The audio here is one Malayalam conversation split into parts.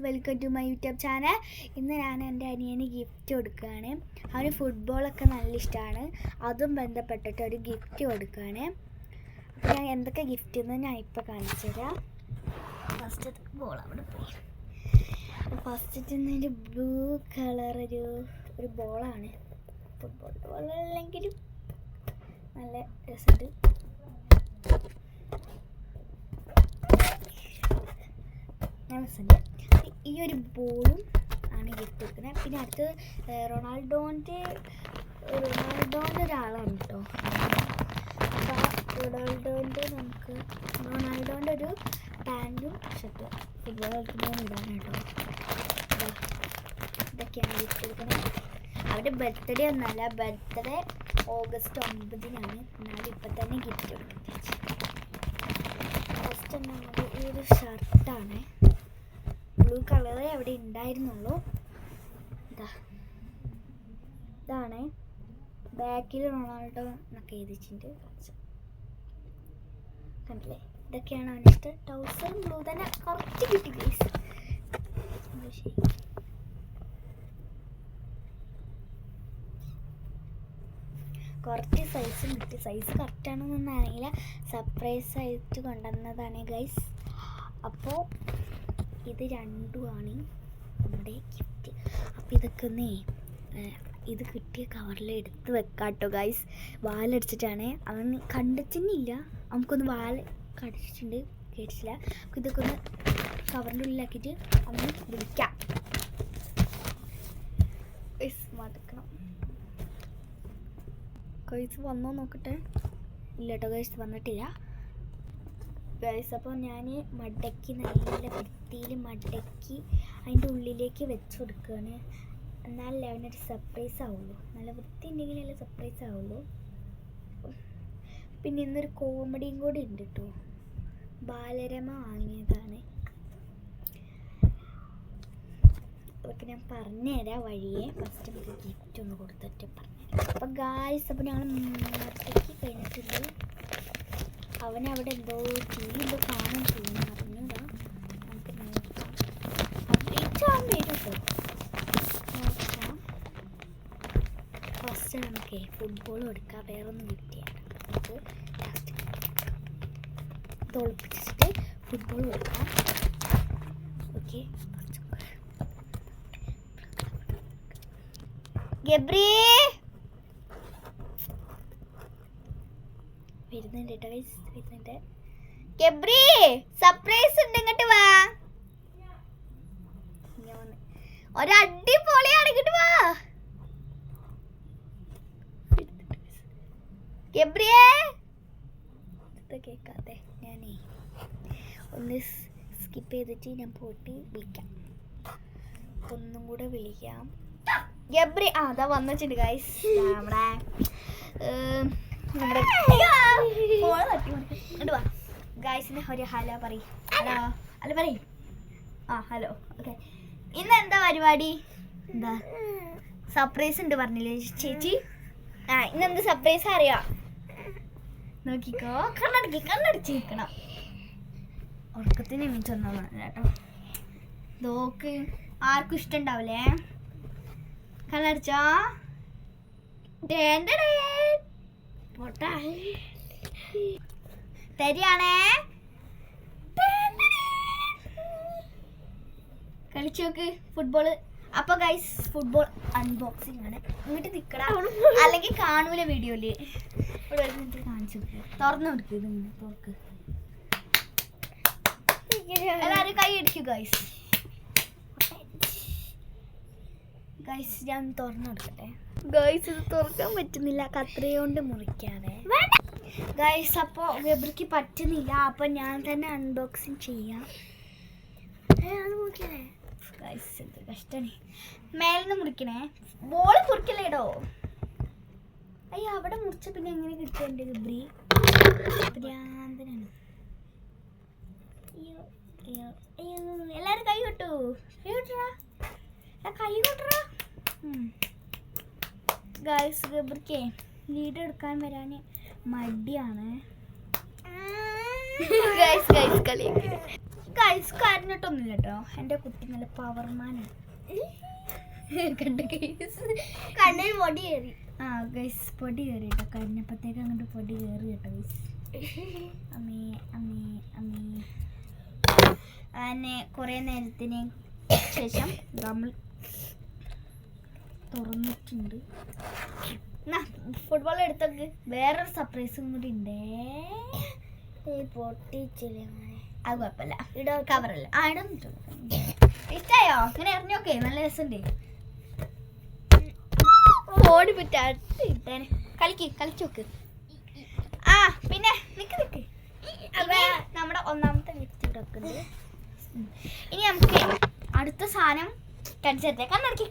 Welcome to my YouTube channel. ഇന്ന് ഞാൻ എൻ്റെ അനിയന് ഗിഫ്റ്റ് കൊടുക്കുകയാണ്. അവന് ഫുട്ബോളൊക്കെ നല്ല ഇഷ്ടമാണ്. അതും ബന്ധപ്പെട്ടിട്ട് ഒരു ഗിഫ്റ്റ് കൊടുക്കുകയാണ്. അപ്പോൾ ഞാൻ എന്തൊക്കെ ഗിഫ്റ്റ് എന്ന് ഞാൻ ഇപ്പോൾ കാണിച്ചു തരാം. ഫസ്റ്റ് ബോൾ അവിടെ പോയി. ഫസ്റ്റ് ഒരു ബ്ലൂ കളർ ഒരു ബോളാണ്. ഫുട്ബോൾ ബോൾ അല്ലെങ്കിലും നല്ല രസമുണ്ട്. ഈ ഒരു ബോളും ആണ് ഗിഫ്റ്റ് കൊടുക്കുന്നത്. പിന്നെ അടുത്ത് റൊണാൾഡോൻ്റെ ഒരാളാണ് കേട്ടോ. അപ്പോൾ റൊണാൾഡോൻ്റെ ഒരു പാൻറ്റും ഷർട്ടും ഫുട്ബോൾ കളിക്കുമ്പോൾ ഇടാൻ കേട്ടോ. ഇതൊക്കെയാണ് ഗിഫ്റ്റ് കൊടുക്കുന്നത്. അവരുടെ ബർത്ത്ഡേ ഒന്നല്ല, ബർത്ത്ഡേ ഓഗസ്റ്റ് 9-നാണ്. എന്നാലും ഇപ്പം തന്നെ ഗിഫ്റ്റ് കൊടുക്കുന്നത്. ഫസ്റ്റ് നമ്മൾ ഈ ഒരു ഷർട്ടാണ്. ബ്ലൂ കളറ് അവിടെ ഉണ്ടായിരുന്നുള്ളൂ. ഇതാണ് ബാക്കിൽ റൊണാൾഡോ എന്നൊക്കെ എഴുതിച്ചിട്ടുണ്ട്. കണ്ടില്ലേ? ഇതൊക്കെയാണ് അവനിട്ട്. ട്രൗസറും ബ്ലൂ തന്നെ കുറച്ച് കിട്ടി ഗൈസ്. കുറച്ച് സൈസും കിട്ടി. സൈസ് കറക്റ്റാണെന്നൊന്നും അറിയില്ല. സർപ്രൈസ് ആയിട്ട് കൊണ്ടുവന്നതാണ് ഗൈസ്. അപ്പോൾ ഇത് രണ്ടുമാണ് നമ്മുടെ ഗിഫ്റ്റ്. അപ്പോൾ ഇതൊക്കെ ഇത് കിട്ടിയ കവറിൽ എടുത്ത് വെക്കാം കേട്ടോ ഗൈസ്. വാലടിച്ചിട്ടാണ്. അവൻ കണ്ടിട്ടില്ല. നമുക്കൊന്ന് വാൽ കടിച്ചിട്ടുണ്ട്, കേട്ടില്ല. അപ്പോൾ ഇതൊക്കെ ഒന്ന് കവറിൻ്റെ ഉള്ളിലാക്കിയിട്ട് അവന് വിളിക്കാം. മടക്കണം ഗൈസ്. വന്നോ നോക്കട്ടെ. ഇല്ല കേട്ടോ ഗൈസ്, വന്നിട്ടില്ല ഗൈസ്. അപ്പോൾ ഞാൻ മടക്കി നല്ല വൃത്തിയിൽ മടക്കി അതിൻ്റെ ഉള്ളിലേക്ക് വെച്ച് കൊടുക്കുകയാണ്. എന്നാലല്ലേ അവനൊരു സർപ്രൈസ് ആവുള്ളൂ. നല്ല വൃത്തി ഉണ്ടെങ്കിലല്ലേ സർപ്രൈസ് ആവുള്ളൂ. പിന്നെ ഇന്നൊരു കോമഡിയും കൂടി ഉണ്ട് കേട്ടോ. ബാലരമ വാങ്ങിയതാണ്. അതൊക്കെ ഞാൻ പറഞ്ഞുതരാം വഴിയെ. ഫസ്റ്റ് നമുക്ക് ഗിഫ്റ്റ് ഒന്ന് കൊടുത്തിട്ട് പറഞ്ഞുതരാം. അപ്പം ഗായ്സ്, അപ്പോൾ ഞങ്ങൾ മടക്കി കഴിഞ്ഞിട്ടുണ്ട്. അവനവിടെ എന്തോ ടി വി എന്തോ കാണാൻ ചെയ്യുന്നു അറിഞ്ഞൂടാ. നമുക്ക് നോക്കാം. അപ്ഡേറ്റ് വരും കേട്ടോ. നോക്കാം. ഫസ്റ്റ് നമുക്ക് ഫുട്ബോൾ കൊടുക്കാം. വേറെ ഒന്നും ഗിഫ്റ്റ് ചെയ്യണം. നമുക്ക് ലാസ്റ്റ് തോൽപ്പിച്ചിട്ട് ഫുട്ബോൾ കൊടുക്കാം. ഓക്കെ. ഗബ്രി വരുന്നുണ്ട് കേട്ടോ ഗൈസ്, വരുന്നുണ്ട്. ഗബ്രി സർപ്രൈസ് ഉണ്ട്, ഇങ്ങോട്ട് വാ. ഒരടിപൊളിയാണ്, ഇങ്ങോട്ട് വാ ഗബ്രിയേ. കേൾക്കാതെ ഞാനേ ഒന്ന് സ്കിപ്പ് ചെയ്തിട്ട് ഞാൻ പോയിട്ട് വിളിക്കാം. ഒന്നും കൂടെ വിളിക്കാം. ഗബ്രി അതാ വന്നിട്ടുണ്ട് ഗൈസ്. നമ്മുടെ ഗൈസിന് ഒരു ഹലോ പറയും. ഹലോ ഹലോ പറയും. ഹലോ. ഓക്കെ. ഇന്ന് എന്താ പരിപാടി? എന്താ സർപ്രൈസ് ഉണ്ട് പറഞ്ഞില്ലേ ചേച്ചി? ഇന്നെന്ത് സർപ്രൈസ് അറിയാം? നോക്കിക്കോ. കണ്ണടിച്ചിരിക്കണം. ഉറക്കത്തിന് എണീച്ചൊന്നും കേട്ടോ. നോക്ക്, ആർക്കും ഇഷ്ടം ഉണ്ടാവില്ലേ? കണ്ണടിച്ചോ. തരിയാണേ. കളിച്ചു നോക്ക് ഫുട്ബോള്. അപ്പൊ ഗൈസ്, ഫുട്ബോൾ അൺബോക്സിംഗ് ആണ്. ഇങ്ങോട്ട് നിക്കണം, അല്ലെങ്കിൽ കാണൂല വീഡിയോയില്. ഇവിടെ കാണിച്ചു തുറന്നു കൊടുക്കുക. ഇതിങ്ങനെ തുറക്ക്. എല്ലാവരും കൈ അടിക്കൂ ഗൈസ്. ഗൈസ് ഞാൻ തുറന്നു കൊടുക്കട്ടെ. ഗൈസ് ഇത് തുറക്കാൻ പറ്റുന്നില്ല, കത്രിക മുറിക്കാതെ. ഗൈസ് അപ്പോൾ ഗബ്രിക്ക് പറ്റുന്നില്ല. അപ്പം ഞാൻ തന്നെ അൺബോക്സിങ് ചെയ്യാം. ഗൈസ് എന്ത് കഷ്ടമാണ്. മേലെന്ന് മുറിക്കണേ. ബോൾ മുറിക്കല്ലേടോ. അയ്യോ, അവിടെ മുറിച്ച പിന്നെ എങ്ങനെ കിട്ടുക എൻ്റെ ഗബ്രി? ഭ്രാന്തനാണ്. അയ്യോ അയ്യോ അയ്യോ. എല്ലാവരും കൈ കൊട്ടു. കൈ കൊട്ടറാ. ഗൈസ് ഗബ്രിക്കേ വീഡിയോ എടുക്കാൻ വരാൻ മടിയാണ്. ഗൈസ് കളി ഗൈസ് കരഞ്ഞിട്ടൊന്നുമില്ല കേട്ടോ. എൻ്റെ കുട്ടി നല്ല പവർമാനാണ്. കണ്ട ഗൈസ് കണ്ണിൽ പൊടി കയറി. ആ ഗൈസ് പൊടി കയറി കേട്ടോ. കരഞ്ഞപ്പോഴത്തേക്ക് അങ്ങോട്ട് പൊടി കയറി കേട്ടോ ഗൈസ്. അമ്മേ അമ്മേ അമ്മേ. അങ്ങനെ കുറേ നേരത്തിന് ശേഷം നമ്മൾ തുറന്നിട്ടുണ്ട്. ഫുട്ബോൾ എടുത്തൊക്കെ വേറൊരു സർപ്രൈസും കൂടി ഉണ്ടേ. പൊട്ടിച്ചില്ലേ? അത് കുഴപ്പമില്ല. ഇടാ കവറല്ല. ആ ഇടാൻ ഇഷ്ടായോ? അങ്ങനെ എറിഞ്ഞോക്കെ നല്ല രസമുണ്ട്. ഓടി പറ്റാൻ കളിച്ചോക്ക്. ആ പിന്നെ നിക്ക് നമ്മുടെ ഒന്നാമത്തെ ഗിഫ്റ്റ് ഇടക്കുന്നത്. ഇനി നമുക്ക് അടുത്ത സാധനം കടിച്ചെടുത്തേ. കണ്ണടക്കി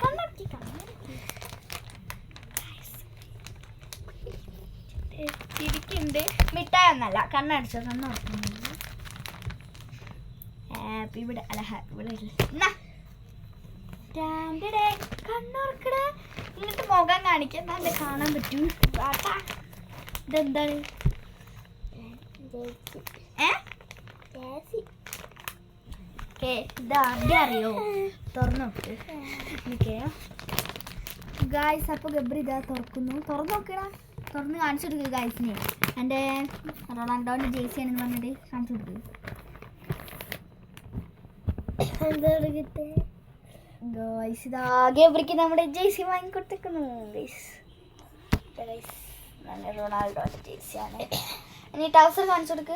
ചിരിക്കുന്നുണ്ട്. മിഠായി ഒന്നല്ല, കണ്ണടച്ചോ. കണ്ണുറക്കുന്നുണ്ട്. ഹാപ്പി ഇവിടെ അല്ല ഹാപ്പി ഇവിടെ കണ്ണുറക്കട. ഇങ്ങനത്തെ മുഖം കാണിക്കാൻ നല്ല കാണാൻ പറ്റും. ഇതെന്താണ്? ഇതാദ്യം അറിയോ? തുറന്നോക്ക് ഗായ്സ്. അപ്പോൾ ഗബ്രി ഇതാ തുറക്കുന്നു. തുറന്നു നോക്കടാ. തുറന്ന് കാണിച്ചു കൊടുക്കുക ഗായ്സിനെ. എൻ്റെ റൊണാൾഡോൻ്റെ ജേഴ്സി ആണെന്ന് പറഞ്ഞിട്ട് കാണിച്ചു കൊടുക്കുക. ഗായ്സ് ഇതാ ഗബ്രിക്ക് നമ്മുടെ ജേഴ്സി വാങ്ങിക്കൊടുത്തേക്കുന്നു ഗൈസ്. നല്ല റൊണാൾഡോൻ്റെ ജേഴ്സിയാണ്. ഇനി ടൗസർ കാണിച്ചു കൊടുക്ക്.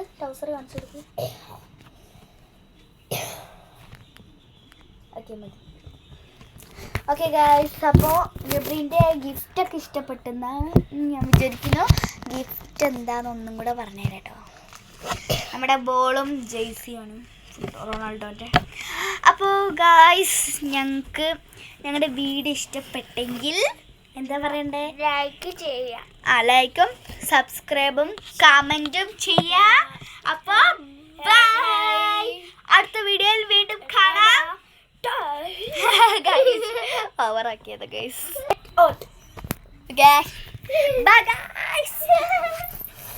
ഓക്കെ മതി. ഓക്കെ ഗായ്സ്, അപ്പോൾ ഗബ്രീൻ്റെ ഗിഫ്റ്റൊക്കെ ഇഷ്ടപ്പെട്ടെന്നാണ് ഞാൻ വിചാരിക്കുന്നു. ഗിഫ്റ്റ് എന്താണെന്നൊന്നും കൂടെ പറഞ്ഞുതരാം കേട്ടോ. നമ്മുടെ ബോളും ജേഴ്സിയാണ് റൊണാൾഡോൻ്റെ. അപ്പോൾ ഗായ്സ് ഞങ്ങൾക്ക് ഞങ്ങളുടെ വീഡിയോ ഇഷ്ടപ്പെട്ടെങ്കിൽ എന്താ പറയണ്ടേ? ലൈക്ക് ചെയ്യുക. ലൈക്കും സബ്സ്ക്രൈബും കമൻറ്റും ചെയ്യുക. അപ്പോൾ ബൈ. അടുത്ത വീഡിയോയിൽ വീണ്ടും കാണാം. ഓവറാക്കിയത് ഗൈസ്. Bye guys.